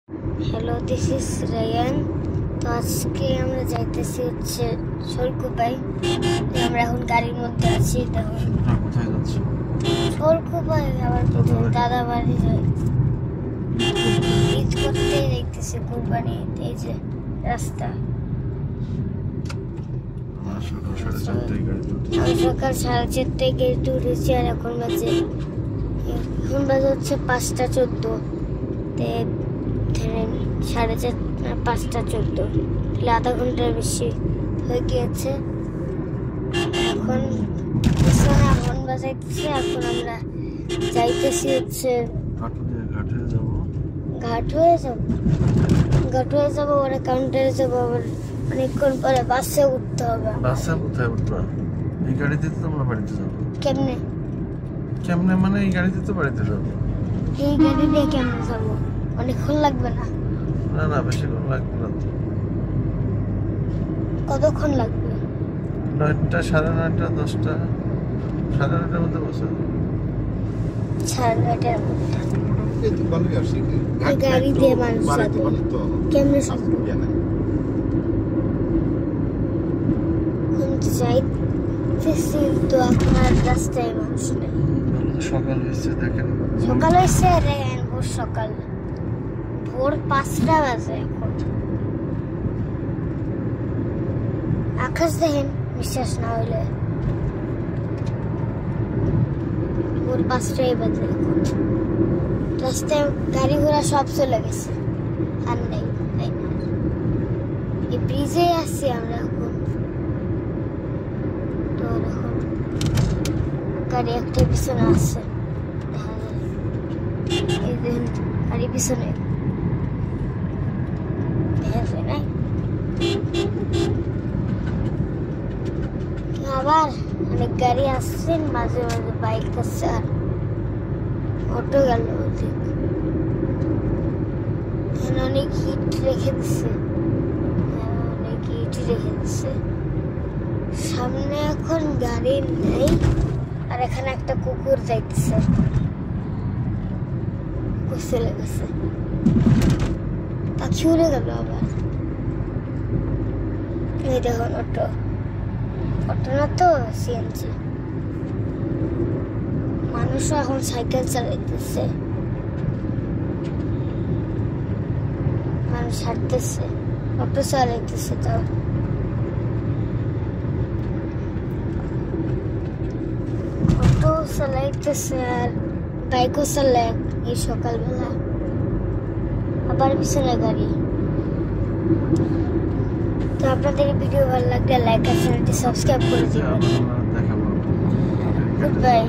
Hello, this is Ryan. তো আজকে আমরা যাইতেছি হচ্ছে সরকুপাই। আমরা এখন গাড়ির মধ্যে আছি। দেখুন কোথায় যাচ্ছি? সরকুপাই আবার কোথায়? দাদা বাড়ি যাই। ঈদ করতে যাইতেছি, কুরবানি। এই যে রাস্তা। আমি সকাল 4:30টায় গাড়িতে উঠেছি আর এখন বাজে হচ্ছে 5:14। 4:30 5:14, তাহলে আধা ঘন্টার বেশি হয়ে গিয়েছে। এখন এখন বাজাইতেছে। এখন আমরা যাইতেছি হচ্ছে ঘাট হয়ে যাবো ওরা কাউন্টারে যাবো। আবার অনেকক্ষণ পরে বাসে উঠতে হবে। বাসে কোথায় উঠবা? এই গাড়িতে তো আমরা বাড়িতে যাবো। কেমনে মানে এই গাড়িতে তো বাড়িতে যাবো। এই গাড়ি দিয়ে কেমনে যাবো? অনেকক্ষণ লাগবে না? না বেশিক্ষণ লাগবে না তো। কতক্ষণ লাগবে? 9টা 9:30 10টা 9:30টার মধ্যে বসে 9:30টার মধ্যে গাড়ি দিয়ে মানুষ যাবে। কেমনে যাইতেছি তো এখন আর রাস্তায় মানুষ নেই। সকাল হয়েছে দেখেন। সকাল হয়েছে, দেখেন ভোর সকাল, ভোর 5টা বাজে এখন। আকাশ দেখেন, বিশ্বাস না হইলে। ভোর 5টাই বাজে এখন। রাস্তায় গাড়ি ঘোড়া সব চলে গেছে, আর নেই, তাই না? এই ব্রিজে আসছি আমরা এখন। তো এখন গাড়ি একটা পিছনে আছে, এই দেখেন গাড়ি পিছনে দেখা যায় নাই। আবার অনেক গাড়ি আসছে, মাঝে মাঝে বাইক আসছে আর অটো গেল। অনেক হিট রেখে দিচ্ছে, সামনে এখন গাড়ি নেই। আর এখানে একটা কুকুর যাইতেছে, চলে গেছে, পাখি উড়ে গেল আবার। এই দেখুন অটো না তো, সিএনজি। মানুষ এখন সাইকেল চালাইতেছে, মানুষ হাঁটতেছে, অটো চালাইতেছে। তো অটো চালাইতেছে আর বাইকও চালায় এই সকালবেলা। আবার পিছনে গাড়ি। তো আপনাদের ভিডিও ভালো লাগলে লাইক আর চ্যানেলটি সাবস্ক্রাইব করে দিবেন। Good bye.